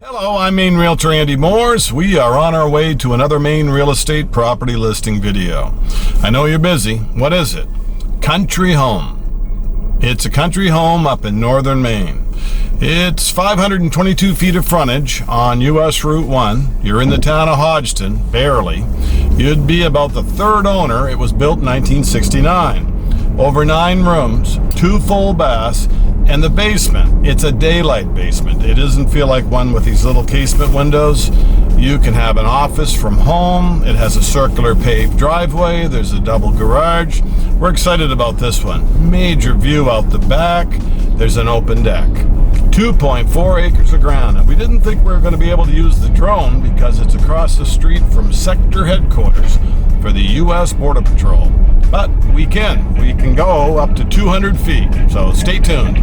Hello, I'm Maine Realtor Andy Mooers. We are on our way to another Maine real estate property listing video. I know you're busy. What is it? Country home. It's a country home up in northern Maine. It's 522 feet of frontage on US Route 1. You're in the town of Hodgdon, barely. You'd be about the third owner. It was built in 1969. Over 9 rooms, 2 full baths, and the basement, it's a daylight basement. It doesn't feel like one with these little casement windows. You can have an office from home. It has a circular paved driveway. There's a double garage. We're excited about this one. Major view out the back. There's an open deck. 2.4 acres of ground. And we didn't think we were going to be able to use the drone because it's across the street from sector headquarters for the U.S. Border Patrol. But we can go up to 200 feet, so stay tuned.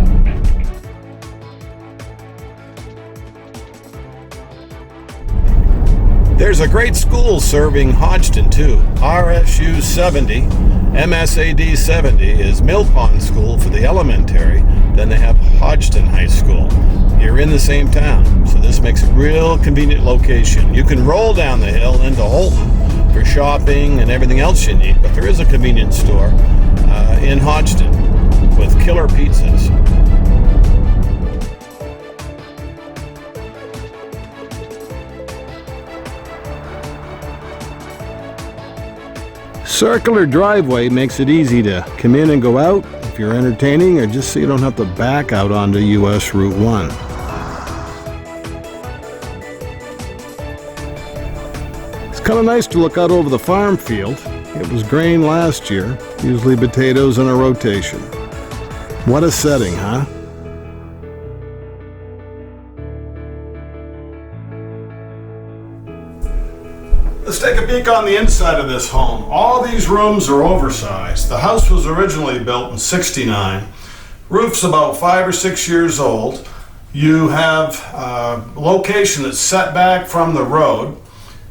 There's a great school serving Hodgdon too. RSU 70, MSAD 70 is Mill Pond School for the elementary. Then they have Hodgdon High School. You're in the same town, so this makes a real convenient location. You can roll down the hill into Houlton for shopping and everything else you need, but there is a convenience store in Hodgdon with killer pizzas. Circular driveway makes it easy to come in and go out if you're entertaining, or just so you don't have to back out onto US Route 1. It's kind of nice to look out over the farm field. It was grain last year, usually potatoes in a rotation. What a setting, huh? Let's take a peek on the inside of this home. All these rooms are oversized. The house was originally built in '69. Roof's about 5 or 6 years old. You have a location that's set back from the road,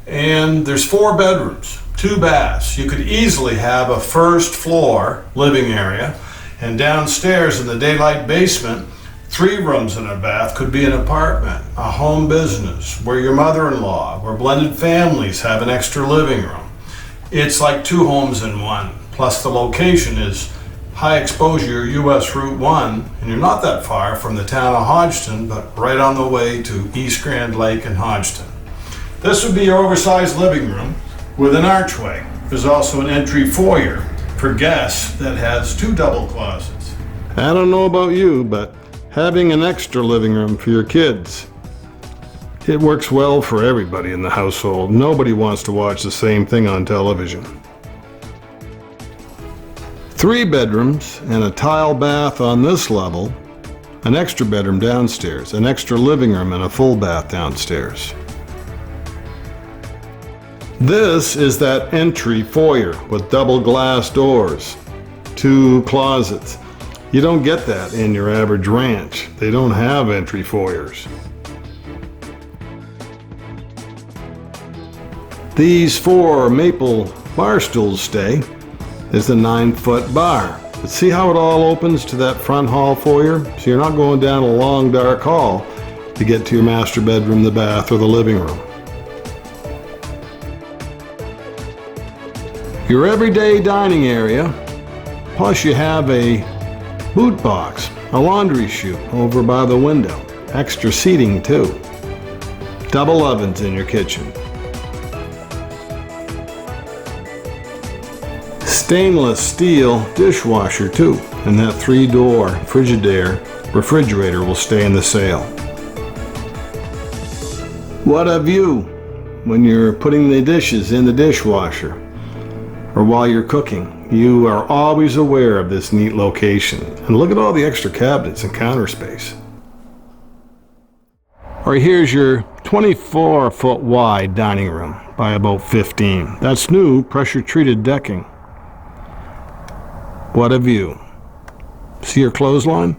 and there's 4 bedrooms, 2 baths. You could easily have a first floor living area, and downstairs in the daylight basement, 3 rooms and a bath could be an apartment, a home business, where your mother-in-law, where blended families have an extra living room. It's like 2 homes in one. Plus the location is high exposure US Route 1, and you're not that far from the town of Hodgdon, but right on the way to East Grand Lake and Hodgdon. This would be your oversized living room with an archway. There's also an entry foyer for guests that has 2 double closets. I don't know about you, but having an extra living room for your kids, it works well for everybody in the household. Nobody wants to watch the same thing on television. 3 bedrooms and a tile bath on this level, an extra bedroom downstairs, an extra living room and a full bath downstairs. This is that entry foyer with double glass doors, 2 closets. You don't get that in your average ranch. They don't have entry foyers. These 4 maple bar stools stay. There's a 9-foot bar. But see how it all opens to that front hall foyer? So you're not going down a long dark hall to get to your master bedroom, the bath, or the living room. Your everyday dining area, plus you have a boot box, a laundry chute over by the window. Extra seating too. Double ovens in your kitchen. Stainless steel dishwasher too. And that 3-door Frigidaire refrigerator will stay in the sale. What a view when you're putting the dishes in the dishwasher or while you're cooking. You are always aware of this neat location. And look at all the extra cabinets and counter space. Or here's your 24-foot wide dining room by about 15. That's new pressure treated decking. What a view. See your clothesline?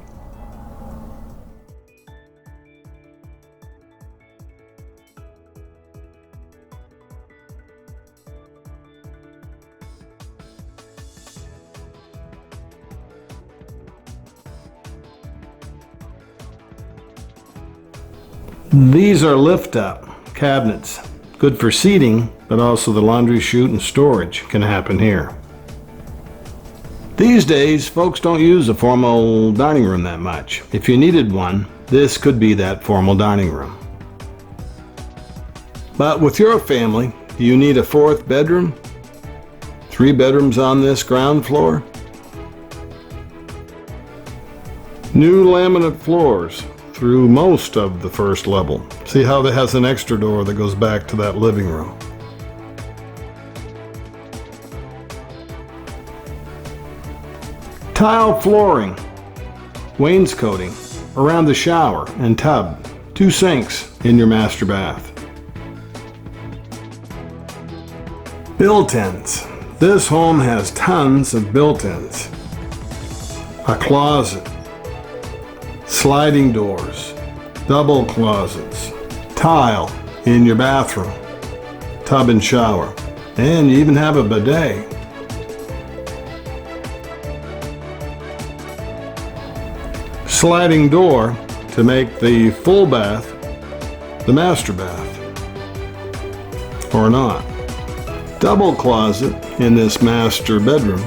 These are lift-up cabinets, good for seating, but also the laundry chute and storage can happen here. These days, folks don't use a formal dining room that much. If you needed one, this could be that formal dining room. But with your family, do you need a fourth bedroom? 3 bedrooms on this ground floor? New laminate floors through most of the first level. See how that has an extra door that goes back to that living room. Tile flooring, wainscoting around the shower and tub, 2 sinks in your master bath. Built-ins. This home has tons of built-ins. A closet, sliding doors, double closets, tile in your bathroom, tub and shower, and you even have a bidet. Sliding door to make the full bath the master bath, or not. Double closet in this master bedroom,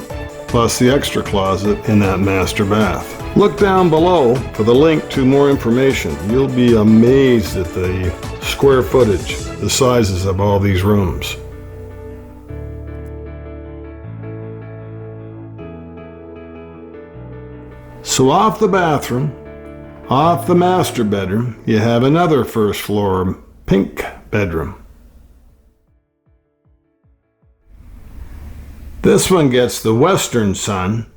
plus the extra closet in that master bath. Look down below for the link to more information. You'll be amazed at the square footage, the sizes of all these rooms. So off the bathroom, off the master bedroom, you have another first floor pink bedroom. This one gets the western sun,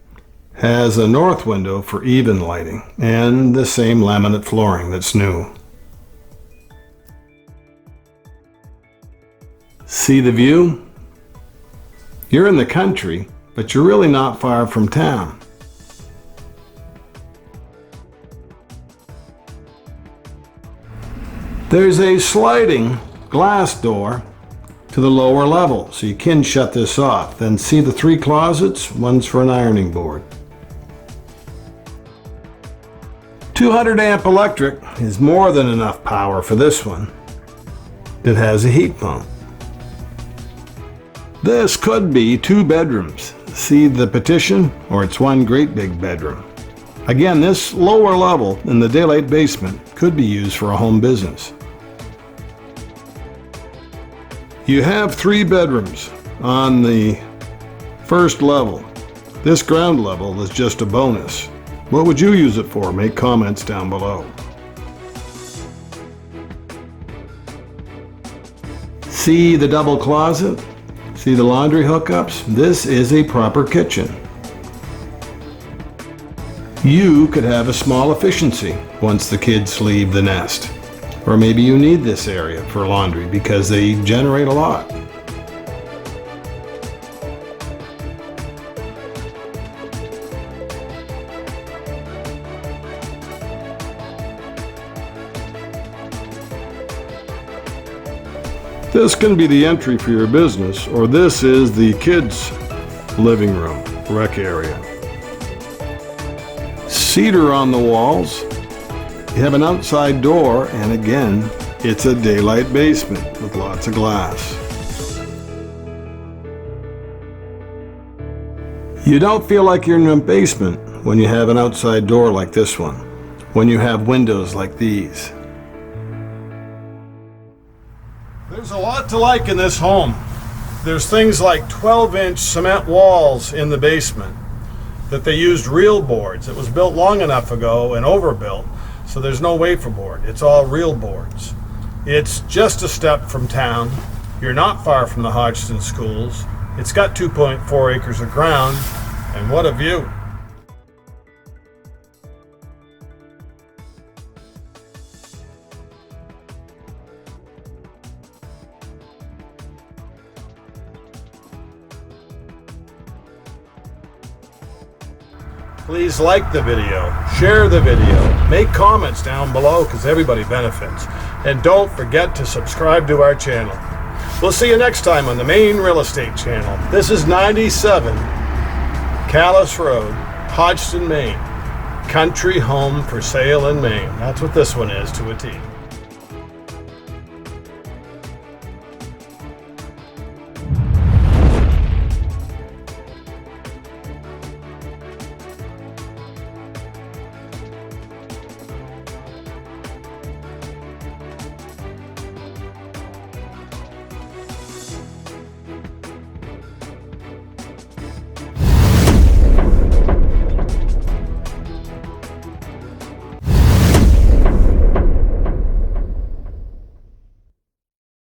has a north window for even lighting, and the same laminate flooring that's new. See the view? You're in the country, but you're really not far from town. There's a sliding glass door to the lower level, so you can shut this off. Then see the 3 closets? One's for an ironing board. 200 amp electric is more than enough power for this one. It has a heat pump. This could be 2 bedrooms. See the petition? Or it's one great big bedroom. Again, this lower level in the daylight basement could be used for a home business. You have 3 bedrooms on the first level. This ground level is just a bonus. What would you use it for? Make comments down below. See the double closet? See the laundry hookups? This is a proper kitchen. You could have a small efficiency once the kids leave the nest. Or maybe you need this area for laundry because they generate a lot. This can be the entry for your business, or this is the kids' living room, rec area. Cedar on the walls. You have an outside door, and again, it's a daylight basement with lots of glass. You don't feel like you're in a basement when you have an outside door like this one, when you have windows like these. There's a lot to like in this home. There's things like 12-inch cement walls in the basement that they used real boards. It was built long enough ago and overbuilt, so there's no wafer board. It's all real boards. It's just a step from town. You're not far from the Hodgdon schools. It's got 2.4 acres of ground, and what a view. Please like the video, share the video, make comments down below because everybody benefits. And don't forget to subscribe to our channel. We'll see you next time on the Maine Real Estate Channel. This is 97 Calais Road, Hodgdon, Maine. Country home for sale in Maine. That's what this one is to a T.